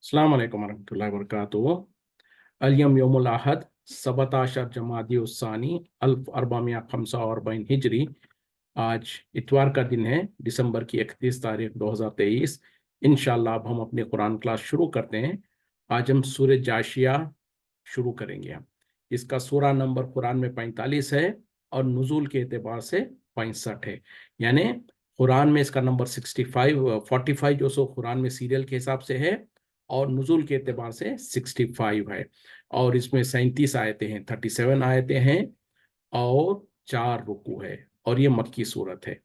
अस्सलाम वालेकुम वरहमतुल्लाहि वबरकातुहू। अल-यौम यौमुल अहद 17 जमादी उस्सानी 1445 हिजरी। आज इतवार का दिन है, दिसंबर की 31 तारीख 2023। इंशाअल्लाह अब हम अपनी कुरान क्लास शुरू करते हैं। आज हम सूरह जाशिया शुरू करेंगे। इसका सूरा नंबर कुरान में 45 है और नुज़ूल के एतबार से 65 है। यानी कुरान में इसका नंबर 45 जो सो कुरान में सीरियल के हिसाब से है और नुज़ूल के एतबार से 65 है। और इसमें 37 आयतें हैं, 37 आयतें हैं और 4 रुकू है। और ये मक्की सूरत है।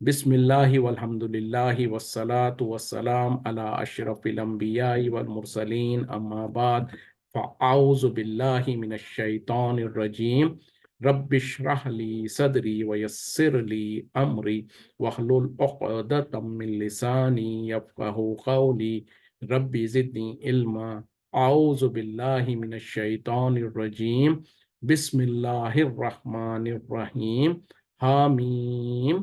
बिस्मिल्लाहि वल्हम्दुलिल्लाहि वस्सलातु वस्सलाम अला अशरफिल अंबियाई वल मुरसलीन अम्मा बाद फ़अऊज़ु बिल्लाहि मिनश शैतानिर रजीम। रब्बिश्रह ली सदरी वयस्सिर ली अमरी वहलुल उक़दतम मिन लिसानी यफ़क़हू क़ौली रब्बी ज़िदनी इल्मा। अऊज़ु बिल्लाहि मिनश शैतानिर रजीम। बिस्मिल्लाहिर रहमानिर रहीम। हामीम।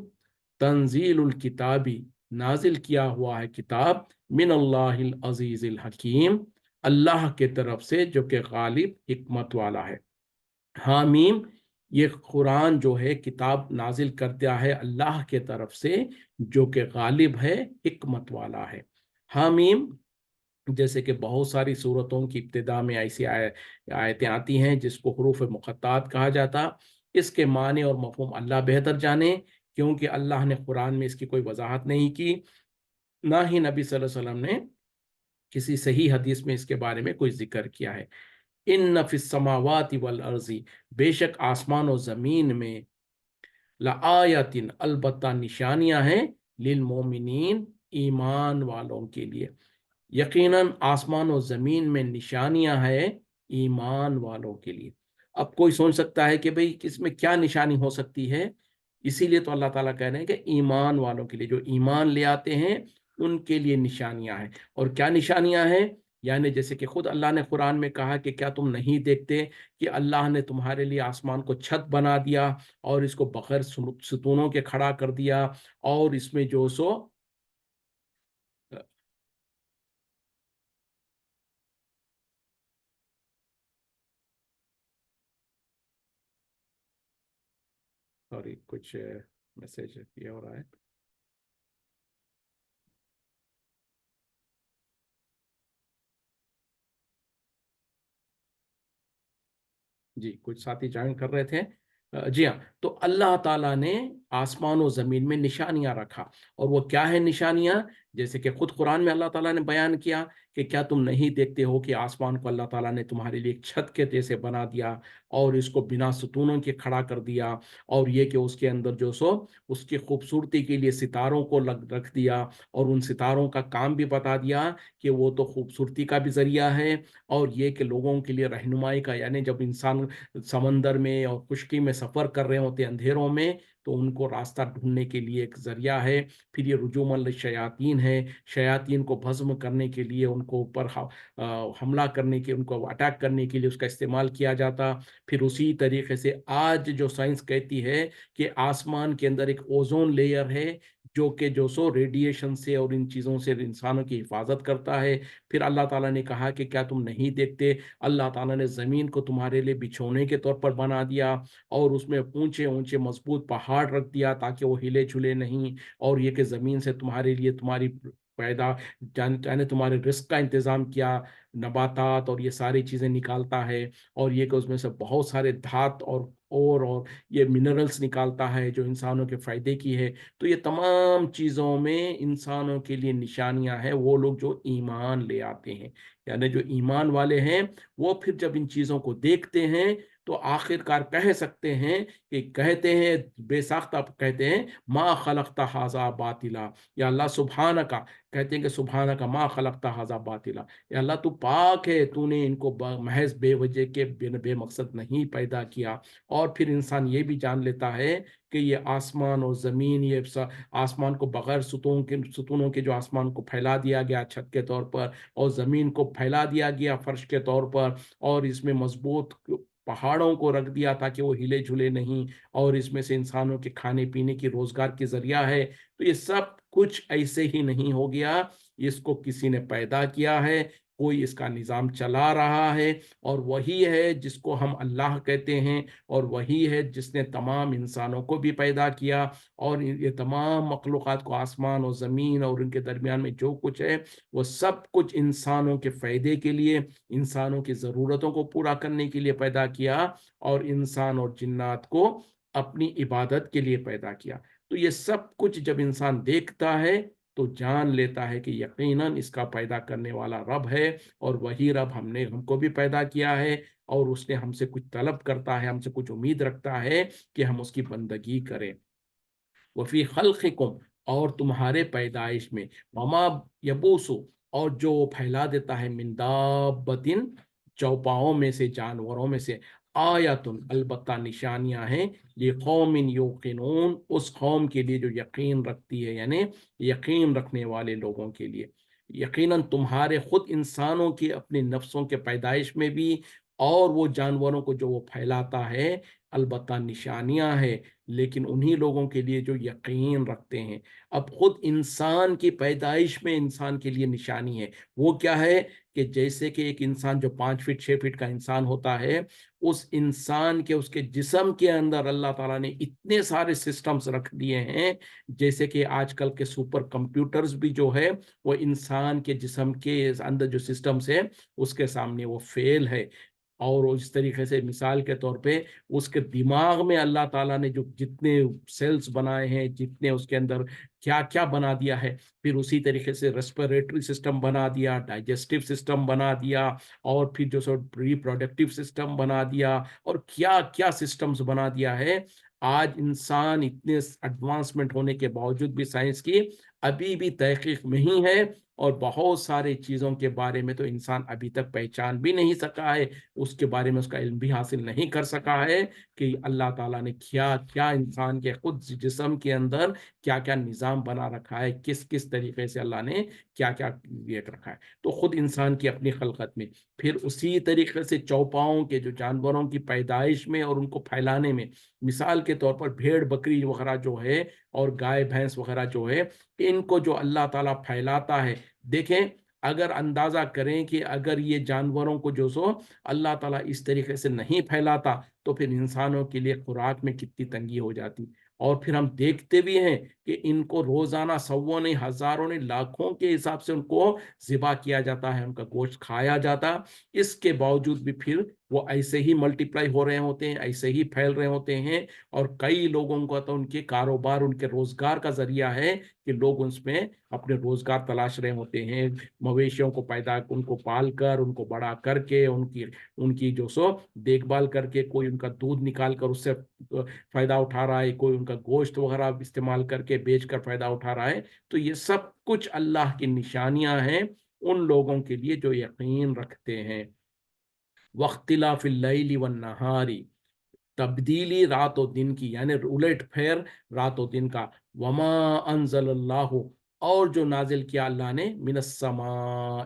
तंजीलुल किताबी, नाजिल किया हुआ है किताब, मिन अल्लाहिल अजीजिल हकीम, अल्लाह के तरफ से जो कि गालिब हिकमत वाला है। हामीम, ये कुरान जो है किताब नाजिल कर दिया है अल्लाह के तरफ से जो कि गालिब है, हिकमत वाला है। हामीम, जैसे कि बहुत सारी सूरतों की इब्तिदा में ऐसी आयतें आती हैं जिसको हुरूफ मुक़त्तात कहा जाता। इसके माने और मफ़हूम अल्लाह बेहतर जाने, क्योंकि अल्लाह ने कुरान में इसकी कोई वजाहत नहीं की, ना ही नबी सल्लल्लाहु अलैहि वसल्लम ने किसी सही हदीस में इसके बारे में कोई जिक्र किया है। इन्न फिस समावाति वल अर्ज़ी, बेशक आसमान और ज़मीन में, लआयतिन, अलबत्ता निशानियां हैं, लिल मोमिनीन, ईमान वालों के लिए। यकीनन आसमान और ज़मीन में निशानियां हैं ईमान वालों के लिए। अब कोई सोच सकता है कि भाई इसमें क्या निशानी हो सकती है, इसीलिए तो अल्लाह ताला कह रहे हैं कि ईमान वालों के लिए, जो ईमान ले आते हैं उनके लिए निशानियां हैं। और क्या निशानियां हैं? यानी जैसे कि खुद अल्लाह ने कुरान में कहा कि क्या तुम नहीं देखते कि अल्लाह ने तुम्हारे लिए आसमान को छत बना दिया और इसको बगैर सुतूनों के खड़ा कर दिया, और इसमें जो सो सॉरी, कुछ मैसेज ये हो रहा है। जी, कुछ साथी ज्वाइन कर रहे थे। जी हाँ, तो अल्लाह ताला ने आसमान और ज़मीन में निशानियां रखा। और वो क्या है निशानियां? जैसे कि खुद कुरान में अल्लाह ताला ने बयान किया कि क्या तुम नहीं देखते हो कि आसमान को अल्लाह ताला ने तुम्हारे लिए एक छत के जैसे बना दिया और इसको बिना सुतूनों के खड़ा कर दिया, और ये कि उसके अंदर जो सो उसकी खूबसूरती के लिए सितारों को रख दिया, और उन सितारों का काम भी बता दिया कि वो तो खूबसूरती का भी ज़रिया है, और ये कि लोगों के लिए रहनुमाई का, यानी जब इंसान समंदर में और खुश्की में सफ़र कर रहे होते हैं अंधेरों में, तो उनको रास्ता ढूंढने के लिए एक जरिया है। फिर ये रुजूमन शयातीन है, शयातीन को भस्म करने के लिए, उनको ऊपर हमला करने के, उनको अटैक करने के लिए उसका इस्तेमाल किया जाता। फिर उसी तरीके से आज जो साइंस कहती है कि आसमान के अंदर एक ओजोन लेयर है जो कि जो सो रेडिएशन से और इन चीज़ों से इंसानों की हिफाजत करता है। फिर अल्लाह ताला ने कहा कि क्या तुम नहीं देखते, अल्लाह ताला ने ज़मीन को तुम्हारे लिए बिछोने के तौर पर बना दिया, और उसमें ऊंचे ऊंचे मजबूत पहाड़ रख दिया ताकि वो हिले झुले नहीं, और ये कि ज़मीन से तुम्हारे लिए तुम्हारी पैदा जाने तुम्हारे रिस्क का इंतज़ाम किया, नबातात और ये सारी चीज़ें निकालता है, और ये कि उसमें से बहुत सारे धात और ये मिनरल्स निकालता है जो इंसानों के फ़ायदे की है। तो ये तमाम चीज़ों में इंसानों के लिए निशानियां हैं, वो लोग जो ईमान ले आते हैं। यानी जो ईमान वाले हैं वो फिर जब इन चीज़ों को देखते हैं तो आखिरकार कह सकते हैं कि कहते हैं, बेसाख्ता कहते हैं, मा खलकता हाजा बातिला, या अल्लाह सुबहान का, कहते हैं कि सुबहान का मा खलकता हाजा बातिला, या अल्लाह तू पाक है, तूने इनको महज बेवजह के बेमकसद नहीं पैदा किया। और फिर इंसान ये भी जान लेता है कि ये आसमान और ज़मीन, ये आसमान को बगैर सुतूनों के जो आसमान को फैला दिया गया छत के तौर पर, और ज़मीन को फैला दिया गया फर्श के तौर पर, और इसमें मजबूत पहाड़ों को रख दिया ताकि वो हिले झुले नहीं, और इसमें से इंसानों के खाने पीने की रोजगार की जरिया है। तो ये सब कुछ ऐसे ही नहीं हो गया, इसको किसी ने पैदा किया है। کوئی اس کا نظام چلا رہا ہے، اور وہی ہے جس کو ہم اللہ کہتے ہیں، اور وہی ہے جس نے تمام انسانوں کو بھی پیدا کیا، اور یہ تمام مخلوقات کو، آسمان اور زمین اور ان کے درمیان میں جو کچھ ہے، وہ سب کچھ انسانوں کے فائدے کے لیے، انسانوں کی ضرورتوں کو پورا کرنے کے لیے پیدا کیا، اور انسان اور جنات کو اپنی عبادت کے لیے پیدا کیا۔ تو یہ سب کچھ جب انسان دیکھتا ہے تو جان لیتا ہے کہ یقیناً اس کا پیدا کرنے والا رب ہے، اور وہی رب ہم کو بھی پیدا کیا ہے، اور اس نے ہم سے کچھ طلب کرتا ہے، ہم سے کچھ امید رکھتا ہے کہ ہم اس کی بندگی کریں۔ وفی خلقکم، اور تمہارے پیدائش میں، وما یبوسو، اور جو پھیلا دیتا ہے، من دابتن، چوپاؤں میں سے، جانوروں میں سے، آیاتن، البتہ نشانیاں ہیں، لقوم یوقنون، اس قوم کے لیے جو یقین رکھتی ہے، یعنی یقین رکھنے والے لوگوں کے لیے۔ یقیناً تمہارے خود انسانوں کی اپنے نفسوں کے پیدائش میں بھی، اور وہ جانوروں کو جو وہ پھیلاتا ہے، البتہ نشانیاں ہیں، لیکن انہی لوگوں کے لیے جو یقین رکھتے ہیں۔ اب خود انسان کی پیدائش میں انسان کے لیے نشانی ہے، وہ کیا ہے کہ جیسے کہ ایک انسان جو 5 فٹ 6 فٹ کا انسان ہوتا ہے، اس انسان کے، اس کے جسم کے اندر اللہ تعالیٰ نے اتنے سارے سسٹمز رکھ دیے ہیں، جیسے کہ آج کل کے سپر کمپیوٹرز بھی جو ہے، وہ انسان کے جسم کے اندر جو سسٹمز ہے، اس کے سامنے وہ فیل ہے۔ اور اس طریقے سے مثال کے طور پہ، اس کے دماغ میں اللہ تعالیٰ نے جو جتنے سیلز بنائے ہیں، جتنے اس کے اندر کیا کیا بنا دیا ہے، پھر اسی طریقے سے ریسپیریٹری سسٹم بنا دیا، ڈائجسٹیو سسٹم بنا دیا، اور پھر جو سو ریپروڈکٹیو سسٹم بنا دیا، اور کیا کیا سسٹمز بنا دیا ہے۔ آج انسان اتنے ایڈوانسمنٹ ہونے کے باوجود بھی سائنس کی ابھی بھی تحقیق میں ہی ہے، اور بہت سارے چیزوں کے بارے میں تو انسان ابھی تک پہچان بھی نہیں سکا ہے، اس کے بارے میں اس کا علم بھی حاصل نہیں کر سکا ہے کہ اللہ تعالیٰ نے کیا کیا انسان کے خود جسم کے اندر کیا کیا نظام بنا رکھا ہے، کس کس طریقے سے اللہ نے کیا کیا یہ رکھا ہے۔ تو خود انسان کی اپنی خلقت میں، پھر اسی طریقے سے چوپاؤں کے جو جانوروں کی پیدائش میں اور ان کو پھیلانے میں، مثال کے طور پر بھیڑ بکری وغیرہ جو ہے، اور گائے بھینس وغیرہ جو ہے، ان کو جو اللہ تعالیٰ پھیلاتا ہے، دیکھیں اگر اندازہ کریں کہ اگر یہ جانوروں کو جو سو اللہ تعالیٰ اس طریقے سے نہیں پھیلاتا، تو پھر انسانوں کے لیے خوراک میں کتنی تنگی ہو جاتی۔ اور پھر ہم دیکھتے بھی ہیں کہ ان کو روزانہ سووں نے، ہزاروں نے، لاکھوں کے حساب سے ان کو ذبح کیا جاتا ہے، ان کا گوشت کھایا جاتا، اس کے باوجود بھی پھر وہ ایسے ہی ملٹیپلائی ہو رہے ہوتے ہیں، ایسے ہی پھیل رہے ہوتے ہیں، اور کئی لوگوں کو تو ان کے کاروبار، ان کے روزگار کا ذریعہ ہے کہ لوگ اس میں اپنے روزگار تلاش رہے ہوتے ہیں، مویشیوں کو پیدا، ان کو پال کر، ان کو بڑا کر کے، ان کی جو سو دیکھ بھال کر کے، کوئی ان کا دودھ نکال کر اس سے فائدہ اٹھا رہا ہے، کوئی ان کا گوشت وغیرہ استعمال کر کے بیچ کر فائدہ اٹھا رہا ہے۔ تو یہ سب کچھ اللہ کی نشانیاں ہیں ان لوگوں کے لیے جو یقین رکھتے ہیں۔ واختلاف اللیل والنہار، تبدیلی رات و دن کی، یعنی الٹ پھیر رات و دن کا، وما انزل اللہ، اور جو نازل کیا اللہ نے، من السماء،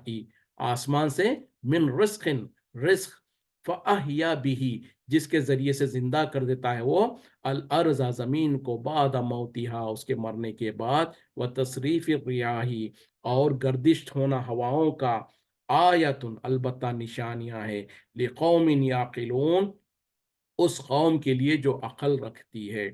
آسمان سے، من رزق، رزق، فاحیا به، جس کے ذریعے سے زندہ کر دیتا ہے وہ الارض، زمین کو، بعد موتها، اس کے مرنے کے بعد، وتصریف الریاح، اور گردش ہونا ہواؤں کا، آیتن، البتہ نشانیاں ہے، لقوم یعقلون، اس قوم کے لیے جو عقل رکھتی ہے۔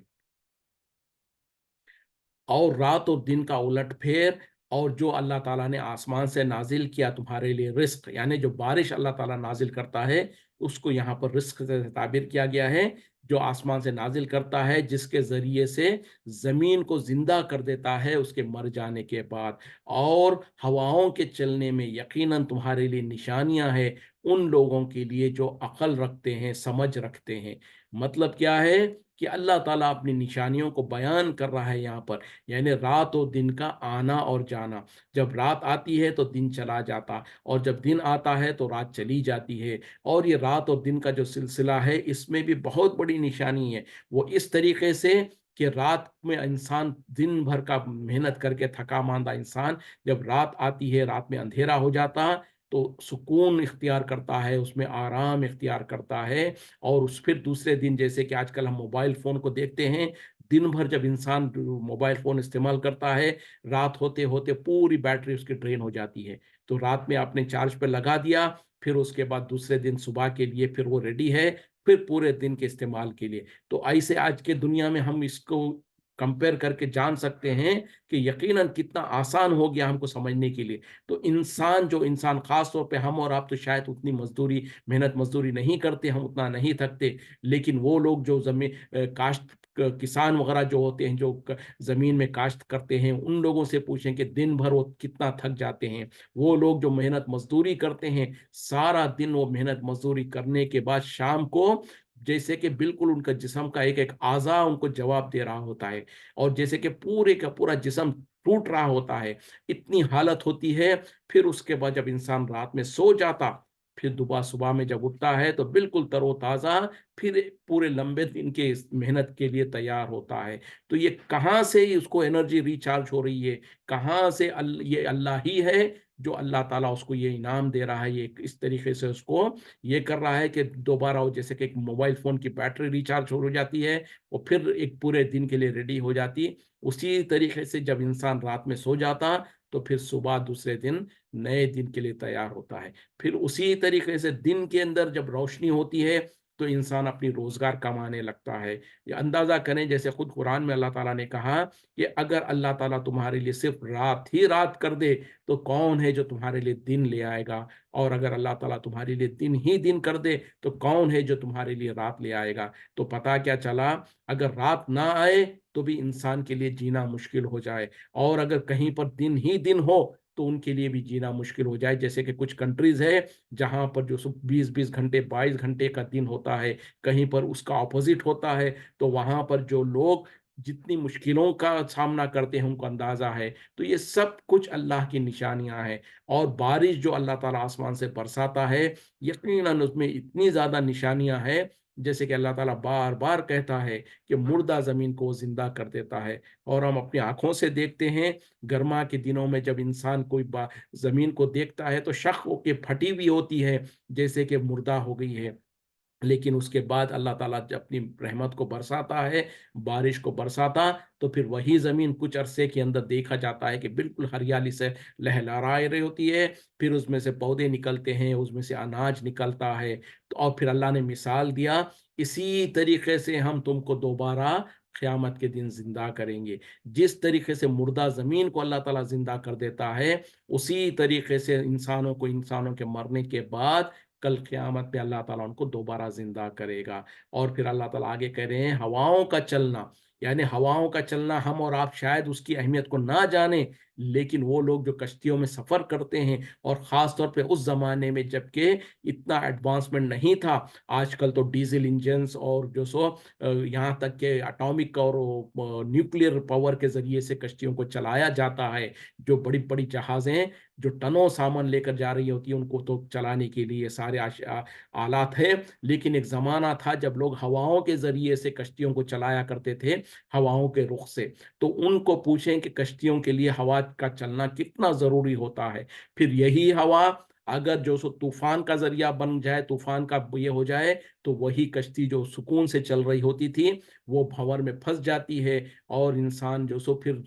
اور رات اور دن کا الٹ پھیر، اور جو اللہ تعالیٰ نے آسمان سے نازل کیا تمہارے لیے رزق، یعنی جو بارش اللہ تعالیٰ نازل کرتا ہے، اس کو یہاں پر رزق سے تعبیر کیا گیا ہے، جو آسمان سے نازل کرتا ہے، جس کے ذریعے سے زمین کو زندہ کر دیتا ہے اس کے مر جانے کے بعد، اور ہواؤں کے چلنے میں یقیناً تمہارے لیے نشانیاں ہیں ان لوگوں کے لیے جو عقل رکھتے ہیں، سمجھ رکھتے ہیں۔ مطلب کیا ہے کہ اللہ تعالیٰ اپنی نشانیوں کو بیان کر رہا ہے یہاں پر، یعنی رات و دن کا آنا اور جانا، جب رات آتی ہے تو دن چلا جاتا، اور جب دن آتا ہے تو رات چلی جاتی ہے، اور یہ رات اور دن کا جو سلسلہ ہے، اس میں بھی بہت بڑی نشانی ہے۔ وہ اس طریقے سے کہ رات میں انسان دن بھر کا محنت کر کے تھکا ماندہ انسان، جب رات آتی ہے، رات میں اندھیرا ہو جاتا، تو سکون اختیار کرتا ہے، اس میں آرام اختیار کرتا ہے، اور اس پھر دوسرے دن، جیسے کہ آج کل ہم موبائل فون کو دیکھتے ہیں، दिन भर जब इंसान मोबाइल फ़ोन इस्तेमाल करता है, रात होते होते पूरी बैटरी उसकी ड्रेन हो जाती है। तो रात में आपने चार्ज पे लगा दिया, फिर उसके बाद दूसरे दिन सुबह के लिए फिर वो रेडी है, फिर पूरे दिन के इस्तेमाल के लिए। तो ऐसे आज के दुनिया में हम इसको कंपेयर करके जान सकते हैं कि यकीनन कितना आसान हो गया हमको समझने के लिए। तो इंसान ख़ास तौर पे हम और आप तो शायद उतनी मेहनत मज़दूरी नहीं करते, हम उतना नहीं थकते। लेकिन वो लोग जो काश्त क किसान वग़ैरह जो होते हैं, जो क ज़मीन में काश्त करते हैं, उन लोगों से पूछें कि दिन भर वो कितना थक जाते हैं। वो लोग जो मेहनत मज़दूरी करते हैं, सारा दिन वो मेहनत मज़दूरी करने के बाद शाम को जैसे कि बिल्कुल उनका जिस्म का एक-एक आज़ा उनको जवाब दे रहा होता है, और जैसे कि पूरे का पूरा जिस्म टूट रहा होता है, इतनी हालत होती है। फिर उसके बाद जब इंसान रात में सो जाता, फिर दुबह सुबह में जब उठता है तो बिल्कुल तरोताज़ा, फिर पूरे लंबे दिन के इस मेहनत के लिए तैयार होता है। तो ये कहाँ से उसको एनर्जी रिचार्ज हो रही है? कहाँ से ये अल्लाह ही है, जो अल्लाह ताला उसको ये इनाम दे रहा है, ये इस तरीके से उसको ये कर रहा है कि दोबारा वो जैसे कि एक मोबाइल फ़ोन की बैटरी रिचार्ज हो जाती है, वो फिर एक पूरे दिन के लिए रेडी हो जाती। उसी तरीके से जब इंसान रात में सो जाता, तो फिर सुबह दूसरे दिन नए दिन के लिए तैयार होता है। फिर उसी तरीके से दिन के अंदर जब रोशनी होती है, तो इंसान अपनी रोज़गार कमाने लगता है। ये अंदाज़ा करें, जैसे खुद कुरान में अल्लाह ताला ने कहा कि अगर अल्लाह ताला तुम्हारे लिए सिर्फ़ रात ही रात कर दे, तो कौन है जो तुम्हारे लिए दिन ले आएगा? और अगर अल्लाह ताला तुम्हारे लिए दिन ही दिन कर दे, तो कौन है जो तुम्हारे लिए रात ले आएगा? तो पता क्या चला, अगर रात ना आए, तो भी इंसान के लिए जीना मुश्किल हो जाए, और अगर कहीं पर दिन ही दिन हो, तो उनके लिए भी जीना मुश्किल हो जाए। जैसे कि कुछ कंट्रीज़ है, जहाँ पर जो सो 20-20 घंटे, 22 घंटे का दिन होता है, कहीं पर उसका ऑपोज़िट होता है। तो वहाँ पर जो लोग जितनी मुश्किलों का सामना करते हैं, उनको अंदाज़ा है। तो ये सब कुछ अल्लाह की निशानियाँ हैं, और बारिश जो अल्लाह ताला आसमान से बरसाता है, यकीनन उसमें इतनी ज़्यादा निशानियाँ हैं, जैसे कि अल्लाह ताला बार-बार कहता है कि मुर्दा ज़मीन को वो ज़िंदा कर देता है। और हम अपनी आँखों से देखते हैं, गर्मा के दिनों में जब इंसान कोई ज़मीन को देखता है, तो शक होके फटी हुई होती है, जैसे कि मुर्दा हो गई है। लेकिन उसके बाद अल्लाह ताला जब अपनी रहमत को बरसाता है, बारिश को बरसाता, तो फिर वही ज़मीन कुछ अरसे के अंदर देखा जाता है कि बिल्कुल हरियाली से लहलहा रही होती है। फिर उसमें से पौधे निकलते हैं, उसमें से अनाज निकलता है। तो और फिर अल्लाह ने मिसाल दिया, इसी तरीके से हम तुमको दोबारा क़यामत के दिन ज़िंदा करेंगे। जिस तरीके से मुर्दा ज़मीन को अल्लाह ताला ज़िंदा कर देता है, उसी तरीके से इंसानों के मरने के बाद कल क़यामत में अल्लाह ताला उनको दोबारा ज़िंदा करेगा। और फिर अल्लाह ताला आगे कह रहे हैं, हवाओं का चलना, यानी हवाओं का चलना हम और आप शायद उसकी अहमियत को ना जानें, लेकिन वो लोग जो कश्तियों में सफ़र करते हैं, और ख़ास तौर पे उस ज़माने में जबकि इतना एडवांसमेंट नहीं था। आजकल तो डीज़ल इंजन्स और यहाँ तक कि एटॉमिक और न्यूक्लियर पावर के ज़रिए से कश्तियों को चलाया जाता है। जो बड़ी-बड़ी जहाज़ें जो टनों सामान लेकर जा रही होती है, उनको तो चलाने के लिए सारे आलात हैं। लेकिन एक ज़माना था जब लोग हवाओं के ज़रिए से कश्तियों को चलाया करते थे, हवाओं के रुख से। तो उनको पूछें कि कश्तियों के लिए हवा का चलना कितना ज़रूरी होता है। फिर यही हवा अगर तूफ़ान का ज़रिया बन जाए, तूफ़ान का ये हो जाए, तो वही कश्ती जो सुकून से चल रही होती थी, वो भंवर में फँस जाती है, और इंसान फिर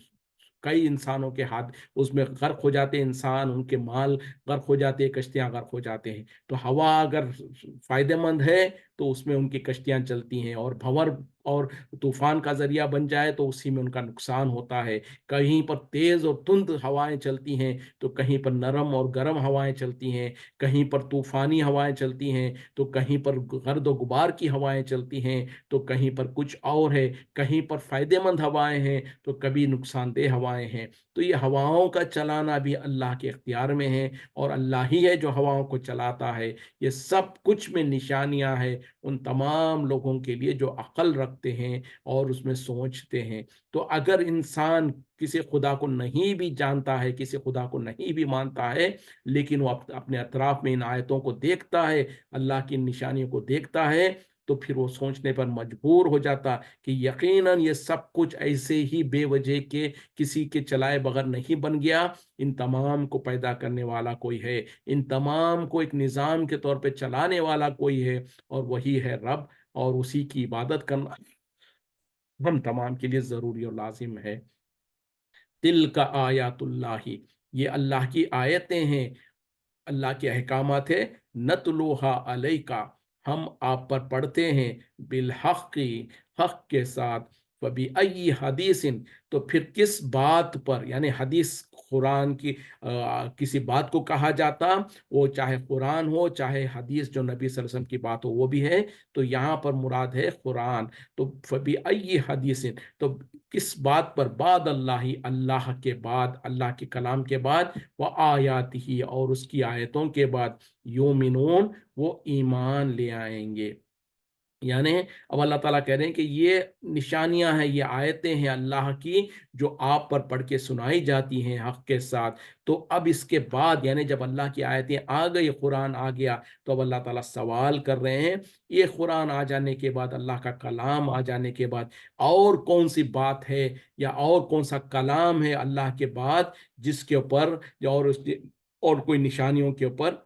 कई इंसानों के हाथ उसमें गर्क हो जाते हैं, इंसान, उनके माल गर्क हो जाते हैं, कश्तियाँ गर्क हो जाते हैं। तो हवा अगर फ़ायदेमंद है, तो उसमें उनकी कश्तियाँ चलती हैं, और भंवर और तूफ़ान का ज़रिया बन जाए, तो उसी में उनका नुकसान होता है। कहीं पर तेज़ और तुंद हवाएँ चलती हैं, तो कहीं पर नरम और गर्म हवाएँ चलती हैं, कहीं पर तूफ़ानी हवाएँ चलती हैं, तो कहीं पर गर्द-ओ-गुबार की हवाएँ चलती हैं, तो कहीं पर कुछ और है, कहीं पर फ़ायदेमंद हवाएँ हैं, तो कभी नुकसानदेह हवाएँ हैं। तो ये हवाओं का चलाना भी अल्लाह के इख्तियार में है, और अल्लाह ही है जो हवाओं को चलाता है। ये सब कुछ में निशानियाँ हैं उन तमाम लोगों के लिए जो अक़ल रखते हैं और उसमें सोचते हैं। तो अगर इंसान किसी खुदा को नहीं भी जानता है, किसी खुदा को नहीं भी मानता है, लेकिन वो अपने अतराफ में इन आयतों को देखता है, अल्लाह की निशानियों को देखता है, तो फिर वो सोचने पर मजबूर हो जाता कि यकीनन ये सब कुछ ऐसे ही बेवजह के किसी के चलाए बगैर नहीं बन गया। इन तमाम को पैदा करने वाला कोई है, इन तमाम को एक निज़ाम के तौर पे चलाने वाला कोई है, और वही है रब, और उसी की इबादत करना हम तमाम के लिए ज़रूरी और लाजिम है। तिल का आयातुल्लाही, ये अल्लाह की आयतें हैं, अल्लाह के अहकामात है। नतलुहा अलैका, हम आप पर पढ़ते हैं, बिल हक़ी, हक़ के साथ। फबी अय्यि हदीसिन, तो फिर किस बात पर, यानी हदीस कुरान की किसी बात को कहा जाता, वो चाहे कुरान हो चाहे हदीस जो नबी सल्लल्लाहु अलैहि वसल्लम की बात हो वो भी है। तो यहाँ पर मुराद है कुरान। तो फबी अय्यि हदीसिन, तो किस बात पर, बाद अल्लाह, अल्लाह के बाद, अल्लाह के कलाम के बाद, व आयातिही, और उसकी आयतों के बाद, युमिनून, वो ईमान ले आएंगे। यानी अब अल्लाह ताला कह रहे हैं कि ये निशानियां हैं, ये आयतें हैं अल्लाह की, जो आप पर पढ़ के सुनाई जाती हैं हक के साथ। तो अब इसके बाद, यानी जब अल्लाह की आयतें आ गई, कुरान आ गया, तो अब अल्लाह ताला सवाल कर रहे हैं, ये कुरान आ जाने के बाद, अल्लाह का कलाम आ जाने के बाद, और कौन सी बात है या और कौन सा कलाम है अल्लाह के बाद, जिसके ऊपर और उसके और कोई निशानियों के ऊपर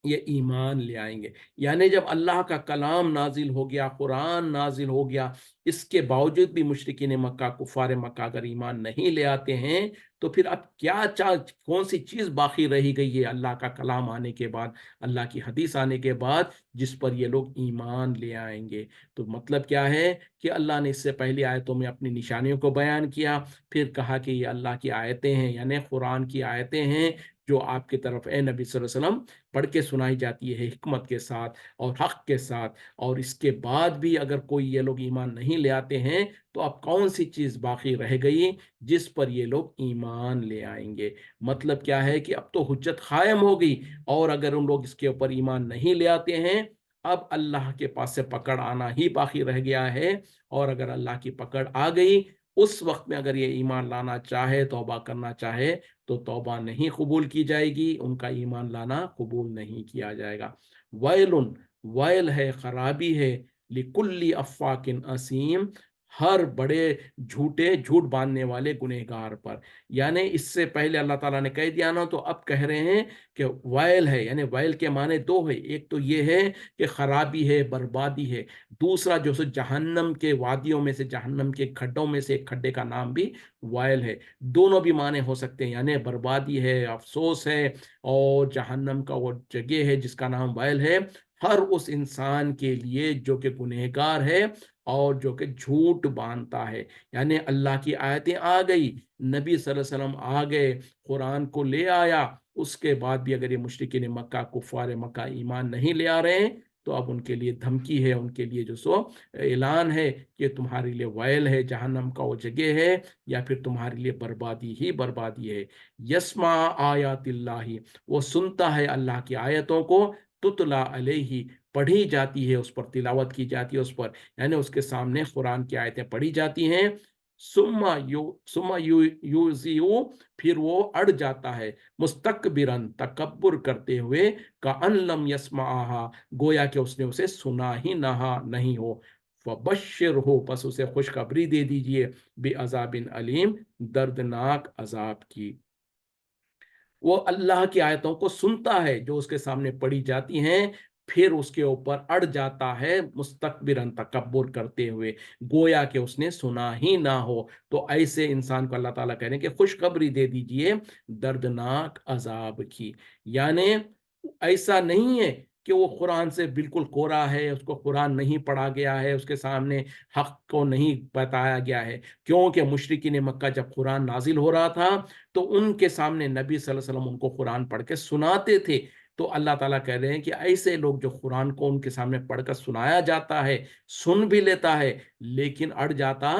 ये ईमान ले आएंगे। यानी जब अल्लाह का कलाम नाजिल हो गया, कुरान नाजिल हो गया, इसके बावजूद भी मुशरिकीन मक्का, कुफार मक्का अगर ईमान नहीं ले आते हैं, तो फिर अब क्या कौन सी चीज बाकी रही गई है अल्लाह का कलाम आने के बाद, अल्लाह की हदीस आने के बाद, जिस पर ये लोग ईमान ले आएंगे। तो मतलब क्या है कि अल्लाह ने इससे पहली आयतों में अपनी निशानियों को बयान किया, फिर कहा कि ये अल्लाह की आयतें हैं, यानी कुरान की आयतें हैं, जो आपकी तरफ ए नबी सल्लल्लाहु अलैहि वसल्लम पढ़ के सुनाई जाती है हिकमत के साथ और हक के साथ। और इसके बाद भी अगर कोई ये लोग ईमान नहीं ले आते हैं, तो अब कौन सी चीज बाकी रह गई जिस पर ये लोग ईमान ले आएंगे। मतलब क्या है कि अब तो हुज्जत कायम हो गई, और अगर उन लोग इसके ऊपर ईमान नहीं ले आते हैं, अब अल्लाह के पास से पकड़ आना ही बाकी रह गया है। और अगर अल्लाह की पकड़ आ गई, उस वक्त में अगर ये ईमान लाना चाहे, तौबा करना चाहे, तो तौबा नहीं कबूल की जाएगी, उनका ईमान लाना कबूल नहीं किया जाएगा। वैलुन, वैल है, खराबी है, लिकुल्ली अफ़ाकिन असीम, हर बड़े झूठ बांधने वाले गुनहगार पर। यानी इससे पहले अल्लाह ताला ने कह दिया ना, तो अब कह रहे हैं कि वैल है, यानी वैल के माने दो है। एक तो ये है कि खराबी है, बर्बादी है। दूसरा जो सो जहन्नम के वादियों में से, जहन्नम के खड्डों में से एक खड्डे का नाम भी वैल है। दोनों भी माने हो सकते हैं, यानी बर्बादी है, अफसोस है, और जहन्नम का वो जगह है जिसका नाम वैल है, हर उस इंसान के लिए जो कि गुनहगार है और जो कि झूठ बांधता है। यानी अल्लाह की आयतें आ गई, नबी सल्लल्लाहु अलैहि वसल्लम आ गए, कुरान को ले आया, उसके बाद भी अगर ये मुशरिकीन मक्का, कुफार मक्का ईमान नहीं ले आ रहे हैं, तो अब उनके लिए धमकी है, उनके लिए जो सो ऐलान है कि तुम्हारे लिए वैल है, जहन्नम का वो जगह है, या फिर तुम्हारे लिए बर्बादी ही बर्बादी है। यस्मा आयातिल्लाही, वो सुनता है अल्लाह की आयतों को, तुतला अलैहि, पढ़ी जाती है उस पर, तिलावत की जाती है उस पर, यानी उसके सामने कुरान की आयतें पढ़ी जाती हैं। सुम्मा युजिउ, फिर वो अड़ जाता है, मुस्तकबिरन, तकब्बुर करते हुए, का अनलम यस्माहा, गोया कि उसने उसे सुना ही नहा नहीं हो। फबश्शिर हो, बस उसे खुशखबरी दे दीजिए, बे अजाबिन अलीम, दर्दनाक अजाब की। वो अल्लाह की आयतों को सुनता है जो उसके सामने पढ़ी जाती हैं, फिर उसके ऊपर अड़ जाता है, मुस्तकबिरन, तकब्बुर करते हुए, गोया कि उसने सुना ही ना हो। तो ऐसे इंसान को अल्लाह ताला कह रहे हैं कि खुशखबरी दे दीजिए दर्दनाक अजाब की। यानी ऐसा नहीं है कि वो कुरान से बिल्कुल कोरा है, उसको कुरान नहीं पढ़ा गया है, उसके सामने हक को नहीं बताया गया है। क्योंकि मुशरिकीन मक्का जब कुरान नाजिल हो रहा था, तो उनके सामने नबी सल्लल्लाहु अलैहि वसल्लम उनको कुरान पढ़ के सुनाते थे। तो अल्लाह ताला कह रहे हैं कि ऐसे लोग जो कुरान को उनके सामने पढ़कर सुनाया जाता है, सुन भी लेता है, लेकिन अड़ जाता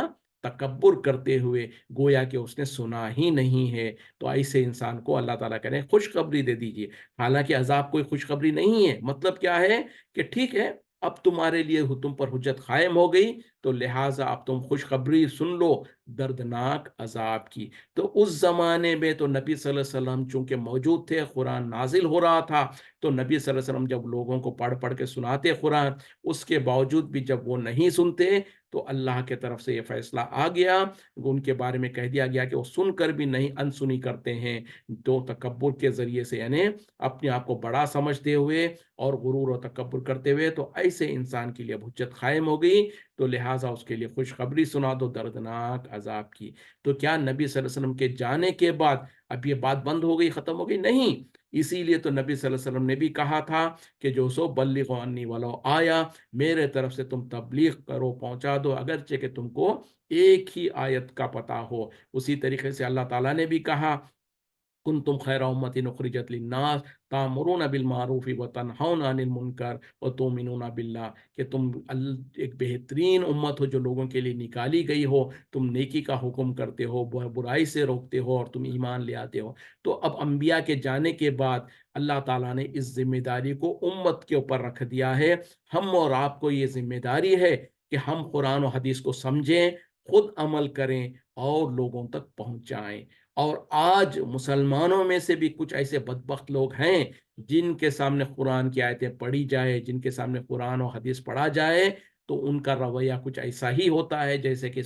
तकब्बुर करते हुए, गोया कि उसने सुना ही नहीं है। तो ऐसे इंसान को अल्लाह ताला कह रहे हैं खुशखबरी दे दीजिए। हालांकि अजाब कोई खुशखबरी नहीं है, मतलब क्या है कि ठीक है, अब तुम्हारे लिए तुम पर हुज्जत कायम हो गई, तो लिहाजा अब तुम खुशखबरी सुन लो दर्दनाक अजाब की। तो उस जमाने में तो नबी सल्लल्लाहु अलैहि वसल्लम चूंकि मौजूद थे, कुरान नाजिल हो रहा था, तो नबी सल्लल्लाहु अलैहि वसल्लम जब लोगों को पढ़ पढ़ के सुनाते कुरान, उसके बावजूद भी जब वो नहीं सुनते, तो अल्लाह के तरफ से ये फैसला आ गया, उनके बारे में कह दिया गया कि वो सुनकर भी नहीं, अनसुनी करते हैं। तो तकब्बुर के जरिए से, यानी अपने आप को बड़ा समझते हुए और गुरूर और तकब्बुर करते हुए, तो ऐसे इंसान के लिए अब हुज्जत कायम हो गई। तो लिहाजा لہٰذا اس کے لیے خوشخبری سنا دو دردناک عذاب کی۔ تو کیا نبی صلی اللہ علیہ وسلم کے جانے کے بعد اب یہ بات بند ہو گئی، ختم ہو گئی؟ نہیں، اسی لیے تو نبی صلی اللہ علیہ وسلم نے بھی کہا تھا کہ جو سو بلغوا انی ولو آیا، میرے طرف سے تم تبلیغ کرو، پہنچا دو، اگرچہ کہ تم کو ایک ہی آیت کا پتہ ہو۔ اسی طریقے سے اللہ تعالیٰ نے بھی کہا کنتم خیر امت اخرجت للناس تامرون بالمعروف وتنہون عن المنکر وتؤمنون باللہ، کہ تم ایک بہترین امت ہو جو لوگوں کے لیے نکالی گئی ہو، تم نیکی کا حکم کرتے ہو، برائی سے روکتے ہو، اور تم ایمان لے آتے ہو۔ تو اب انبیاء کے جانے کے بعد اللہ تعالیٰ نے اس ذمہ داری کو امت کے اوپر رکھ دیا ہے۔ ہم اور آپ کو یہ ذمہ داری ہے کہ ہم قرآن و حدیث کو سمجھیں، خود عمل کریں اور لوگوں تک پہنچائیں۔ اور آج مسلمانوں میں سے بھی کچھ ایسے بدبخت لوگ ہیں جن کے سامنے قرآن کی آیتیں پڑھی جائے، جن کے سامنے قرآن و حدیث پڑھا جائے تو ان کا رویہ کچھ ایسا ہی ہوتا ہے جیسے کہ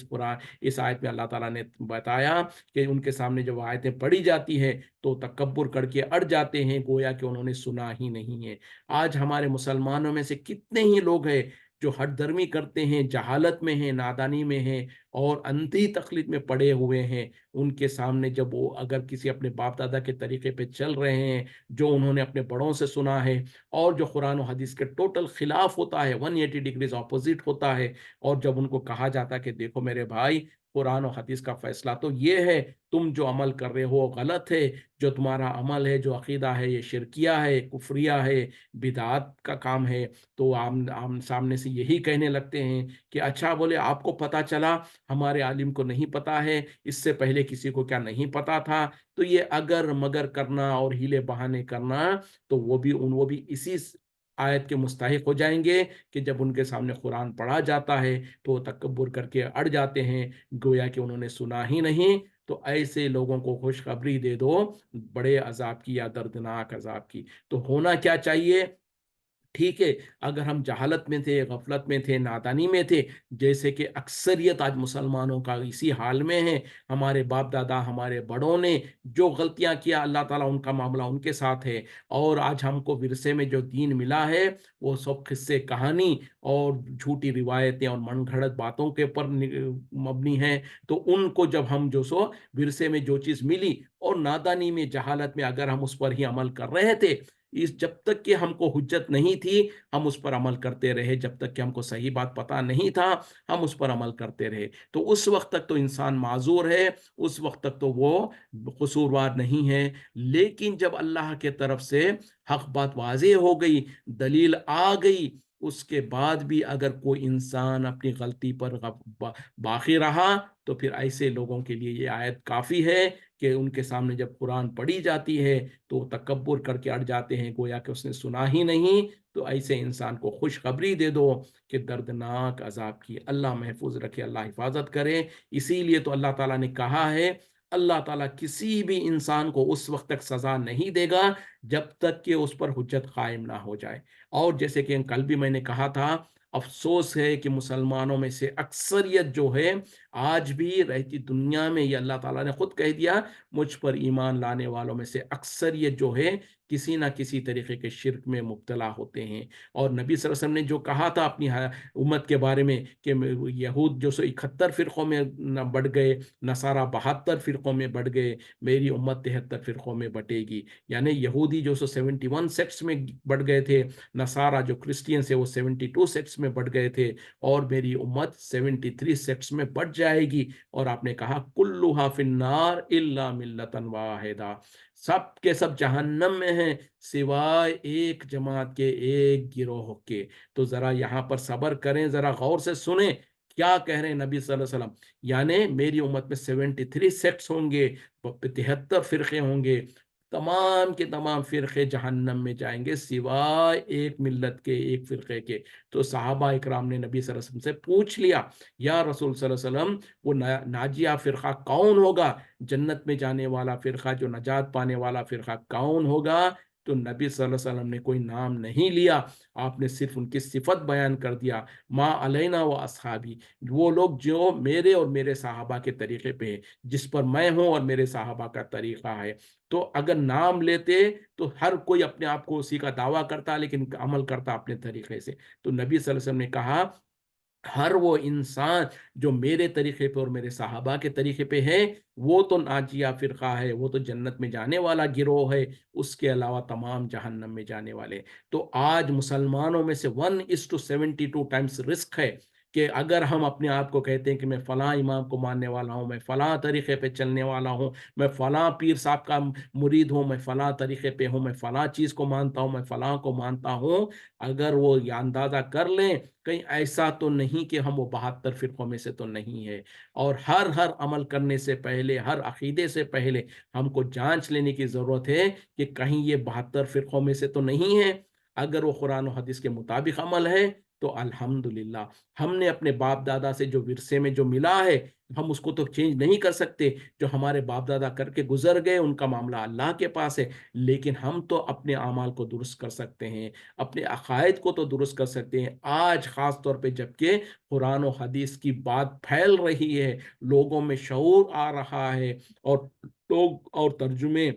اس آیت میں اللہ تعالیٰ نے بتایا کہ ان کے سامنے جب آیتیں پڑھی جاتی ہیں تو تکبر کر کے اڑ جاتے ہیں، گویا کہ انہوں نے سنا ہی نہیں ہے۔ آج ہمارے مسلمانوں میں سے کتنے ہی لوگ ہیں جو ہٹ درمی کرتے ہیں، جہالت میں ہیں، نادانی میں ہیں اور اندھی تقلید میں پڑے ہوئے ہیں۔ ان کے سامنے جب وہ اگر کسی اپنے باپ دادا کے طریقے پہ چل رہے ہیں جو انہوں نے اپنے بڑوں سے سنا ہے اور جو قرآن و حدیث کے ٹوٹل خلاف ہوتا ہے، 180 ڈگریز اپوزٹ ہوتا ہے، اور جب ان کو کہا جاتا ہے کہ دیکھو میرے بھائی، قرآن و حدیث کا فیصلہ تو یہ ہے، تم جو عمل کر رہے ہو غلط ہے، جو تمہارا عمل ہے، جو عقیدہ ہے، یہ شرکیہ ہے، کفریہ ہے، بدعات کا کام ہے، تو ہم سامنے سے یہی کہنے لگتے ہیں کہ اچھا، بولے آپ کو پتا چلا، ہمارے عالم کو نہیں پتا ہے، اس سے پہلے کسی کو کیا نہیں پتا تھا؟ تو یہ اگر مگر کرنا اور ہیلے بہانے کرنا، تو وہ بھی اسی آیت کے مستحق ہو جائیں گے کہ جب ان کے سامنے قرآن پڑھا جاتا ہے تو وہ تکبر کر کے اڑ جاتے ہیں، گویا کہ انہوں نے سنا ہی نہیں۔ تو ایسے لوگوں کو خوشخبری دے دو بڑے عذاب کی یا دردناک عذاب کی۔ تو ہونا کیا چاہیے؟ ٹھیک ہے، اگر ہم جہالت میں تھے، غفلت میں تھے، نادانی میں تھے، جیسے کہ اکثریت آج مسلمانوں کا اسی حال میں ہے، ہمارے باپ دادا، ہمارے بڑوں نے جو غلطیاں کیا، اللہ تعالیٰ ان کا معاملہ ان کے ساتھ ہے، اور آج ہم کو ورثے میں جو دین ملا ہے وہ سب قصے کہانی اور جھوٹی روایتیں اور من گھڑت باتوں کے اوپر مبنی ہیں۔ تو ان کو جب ہم جو سو ورثے میں جو چیز ملی اور نادانی میں، جہالت میں اگر ہم اس پر ہی عمل کر رہے تھے، جب تک کہ ہم کو حجت نہیں تھی ہم اس پر عمل کرتے رہے، جب تک کہ ہم کو صحیح بات پتا نہیں تھا ہم اس پر عمل کرتے رہے، تو اس وقت تک تو انسان معذور ہے، اس وقت تک تو وہ قصوروار نہیں ہے۔ لیکن جب اللہ کے طرف سے حق بات واضح ہو گئی، دلیل آ گئی، اس کے بعد بھی اگر کوئی انسان اپنی غلطی پر باقی رہا تو پھر ایسے لوگوں کے لیے یہ آیت کافی ہے کہ ان کے سامنے جب قرآن پڑھی جاتی ہے تو وہ تکبر کر کے اڑ جاتے ہیں، گویا کہ اس نے سنا ہی نہیں۔ تو ایسے انسان کو خوشخبری دے دو کہ دردناک عذاب کی۔ اللہ محفوظ رکھے، اللہ حفاظت کرے۔ اسی لیے تو اللہ تعالیٰ نے کہا ہے اللہ تعالیٰ کسی بھی انسان کو اس وقت تک سزا نہیں دے گا جب تک کہ اس پر حجت قائم نہ ہو جائے۔ اور جیسے کہ کل بھی میں نے کہا تھا، افسوس ہے کہ مسلمانوں میں سے اکثریت جو ہے آج بھی رہتی دنیا میں، یہ اللہ تعالیٰ نے خود کہہ دیا، مجھ پر ایمان لانے والوں میں سے اکثریت جو ہے کسی نہ کسی طریقے کے شرک میں مبتلا ہوتے ہیں۔ اور نبی صلی اللہ علیہ وسلم نے جو کہا تھا اپنی امت کے بارے میں کہ یہود جو سو 71 فرقوں میں بڑھ گئے، نصارہ 72 فرقوں میں بڑھ گئے، میری امت 73 فرقوں میں بٹے گی۔ یعنی یہودی جو سو 71 سیکٹس میں بڑھ گئے تھے، نصارہ جو کرسچینس ہے وہ 72 سیکٹس میں بڑھ گئے تھے، اور میری امت 73 سیکٹس میں بٹ جائے گی۔ اور آپ نے کہا کلھا فی النار الا ملۃ واحدہ، سب کے سب جہنم میں ہیں سوائے ایک جماعت کے، ایک گروہ کے۔ تو ذرا یہاں پر صبر کریں، ذرا غور سے سنیں کیا کہہ رہے ہیں نبی صلی اللہ علیہ وسلم۔ یعنی میری امت میں 73 سیکٹس ہوں گے، 73 فرقے ہوں گے، تمام کے تمام فرقے جہنم میں جائیں گے سوائے ایک ملت کے، ایک فرقے کے۔ تو صحابہ اکرام نے نبی صلی اللہ علیہ وسلم سے پوچھ لیا، یا رسول صلی اللہ علیہ وسلم، وہ ناجیہ فرقہ کون ہوگا؟ جنت میں جانے والا فرقہ، جو نجات پانے والا فرقہ کون ہوگا؟ تو نبی صلی اللہ علیہ وسلم نے کوئی نام نہیں لیا، آپ نے صرف ان کی صفت بیان کر دیا، ما علینا و اصحابی، وہ لوگ جو میرے اور میرے صحابہ کے طریقے پہ ہیں، جس پر میں ہوں اور میرے صحابہ کا طریقہ ہے۔ تو اگر نام لیتے تو ہر کوئی اپنے آپ کو اسی کا دعویٰ کرتا لیکن عمل کرتا اپنے طریقے سے۔ تو نبی صلی اللہ علیہ وسلم نے کہا ہر وہ انسان جو میرے طریقے پہ اور میرے صحابہ کے طریقے پہ ہے وہ تو ناجیہ فرقہ ہے، وہ تو جنت میں جانے والا گروہ ہے، اس کے علاوہ تمام جہنم میں جانے والے۔ تو آج مسلمانوں میں سے 1:72 ٹائمز رسک ہے کہ اگر ہم اپنے آپ کو کہتے ہیں کہ میں فلاں امام کو ماننے والا ہوں، میں فلاں طریقے پہ چلنے والا ہوں، میں فلاں پیر صاحب کا مرید ہوں، میں فلاں طریقے پہ ہوں، میں فلاں چیز کو مانتا ہوں، میں فلاں کو مانتا ہوں، اگر وہ یہ اندازہ کر لیں کہیں ایسا تو نہیں کہ ہم وہ 72 فرقوں میں سے تو نہیں ہے۔ اور ہر عمل کرنے سے پہلے، ہر عقیدے سے پہلے ہم کو جانچ لینے کی ضرورت ہے کہ کہیں یہ 72 فرقوں میں سے تو نہیں ہے۔ اگر وہ قرآن و حدیث کے مطابق عمل ہے تو الحمدللہ، ہم نے اپنے باپ دادا سے جو ورثے میں جو ملا ہے ہم اس کو تو چینج نہیں کر سکتے، جو ہمارے باپ دادا کر کے گزر گئے ان کا معاملہ اللہ کے پاس ہے، لیکن ہم تو اپنے اعمال کو درست کر سکتے ہیں، اپنے عقائد کو تو درست کر سکتے ہیں۔ آج خاص طور پہ جب کہ قرآن و حدیث کی بات پھیل رہی ہے، لوگوں میں شعور آ رہا ہے، اور لوگ اور ترجمے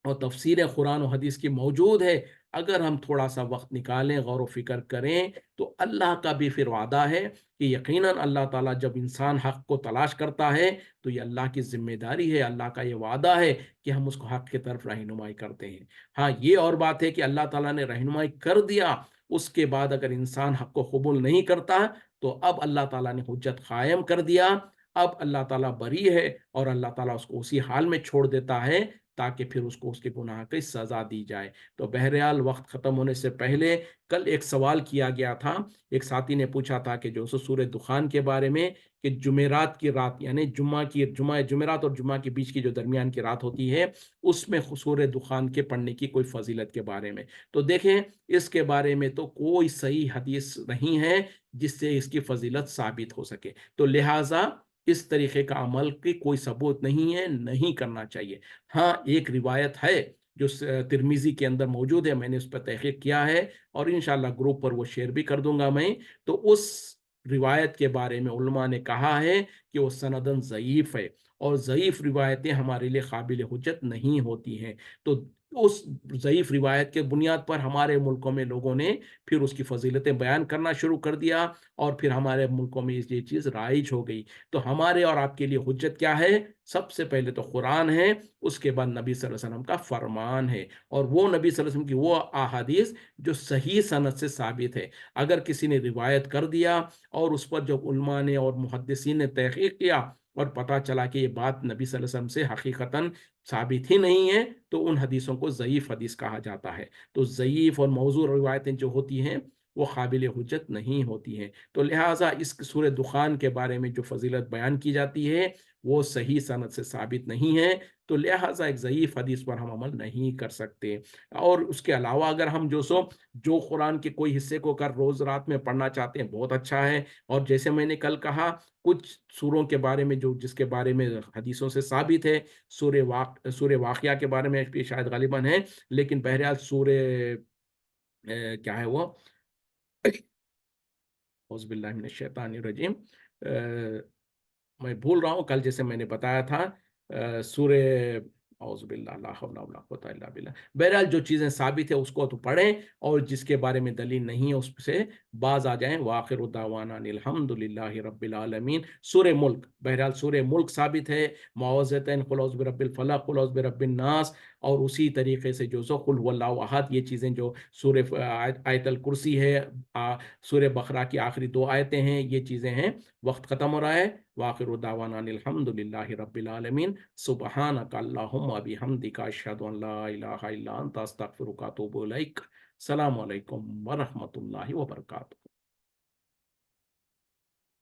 اور تفسیر قرآن و حدیث کی موجود ہے، اگر ہم تھوڑا سا وقت نکالیں، غور و فکر کریں، تو اللہ کا بھی پھر وعدہ ہے کہ یقیناً اللہ تعالیٰ جب انسان حق کو تلاش کرتا ہے تو یہ اللہ کی ذمہ داری ہے، اللہ کا یہ وعدہ ہے کہ ہم اس کو حق کی طرف رہنمائی کرتے ہیں۔ ہاں یہ اور بات ہے کہ اللہ تعالیٰ نے رہنمائی کر دیا، اس کے بعد اگر انسان حق کو قبول نہیں کرتا تو اب اللہ تعالیٰ نے حجت قائم کر دیا، اب اللہ تعالیٰ بری ہے اور اللہ تعالیٰ اس کو اسی حال میں چھوڑ دیتا ہے تاکہ پھر اس کو اس کے گناہ کی سزا دی جائے۔ تو بہرحال وقت ختم ہونے سے پہلے کل ایک سوال کیا گیا تھا، ایک ساتھی نے پوچھا تھا کہ جو سورہ دخان کے بارے میں، کہ جمعرات کی رات یعنی جمعرات اور جمعہ کے بیچ کی جو درمیان کی رات ہوتی ہے اس میں سورہ دخان کے پڑھنے کی کوئی فضیلت کے بارے میں، تو دیکھیں اس کے بارے میں تو کوئی صحیح حدیث نہیں ہے جس سے اس کی فضیلت ثابت ہو سکے، تو لہٰذا اس طریقے کا عمل کی کوئی ثبوت نہیں ہے، نہیں کرنا چاہیے۔ ہاں ایک روایت ہے جو ترمیزی کے اندر موجود ہے، میں نے اس پر تحقیق کیا ہے اور انشاءاللہ گروپ پر وہ شیئر بھی کر دوں گا میں، تو اس روایت کے بارے میں علماء نے کہا ہے کہ وہ سندن ضعیف ہے، اور ضعیف روایتیں ہمارے لیے قابل حجت نہیں ہوتی ہیں، تو اس ضعیف روایت کے بنیاد پر ہمارے ملکوں میں لوگوں نے پھر اس کی فضیلتیں بیان کرنا شروع کر دیا، اور پھر ہمارے ملکوں میں یہ چیز رائج ہو گئی۔ تو ہمارے اور آپ کے لیے حجت کیا ہے؟ سب سے پہلے تو قرآن ہے، اس کے بعد نبی صلی اللہ علیہ وسلم کا فرمان ہے، اور وہ نبی صلی اللہ علیہ وسلم کی وہ احادیث جو صحیح سند سے ثابت ہے۔ اگر کسی نے روایت کر دیا اور اس پر جب علماء نے اور محدثین نے تحقیق کیا اور پتہ چلا کہ یہ بات نبی صلی اللہ علیہ وسلم سے حقیقتاً ثابت ہی نہیں ہے، تو ان حدیثوں کو ضعیف حدیث کہا جاتا ہے۔ تو ضعیف اور موضوع روایتیں جو ہوتی ہیں وہ قابل حجت نہیں ہوتی ہیں، تو لہٰذا اس سورہ دخان کے بارے میں جو فضیلت بیان کی جاتی ہے وہ صحیح سند سے ثابت نہیں ہے، تو لہٰذا ایک ضعیف حدیث پر ہم عمل نہیں کر سکتے۔ اور اس کے علاوہ اگر ہم جو قرآن کے کوئی حصے کو کر روز رات میں پڑھنا چاہتے ہیں بہت اچھا ہے، اور جیسے میں نے کل کہا کچھ سوروں کے بارے میں جس کے بارے میں حدیثوں سے ثابت ہے، سورہ واقعہ کے بارے میں بھی شاید غالباً ہے، لیکن بہرحال سورہ کیا ہے وہ، اعوذ باللہ من الشیطان الرجیم، میں بھول رہا ہوں، کل جیسے میں نے بتایا تھا سورہ، اعوذ باللہ لا حول ولا قوۃ الا باللہ، بہرحال جو چیزیں ثابت ہے اس کو تو پڑھیں، اور جس کے بارے میں دلیل نہیں ہے اس سے باز آ جائیں۔ وآخر دعوانا ان الحمد للہ رب العالمین۔ سورہ ملک، بہرحال سورہ ملک ثابت ہے، معوذتین، قل اعوذ برب الفلق، قل اعوذ برب الناس، اور اسی طریقے سے جو قل هو اللہ احد، یہ چیزیں جو سورہ آیت الکرسی ہے، سورہ بقرہ کی آخری 2 آیتیں ہیں، یہ چیزیں ہیں۔ وقت ختم ہو رہا ہے، وآخر دعوانا ان الحمد للہ رب العالمین، سبحانک اللہم وبحمدک، اشہد ان لا الہ الا انت، استغفرک و اتوب الیک۔ السلام علیکم ورحمۃ اللہ وبرکاتہ۔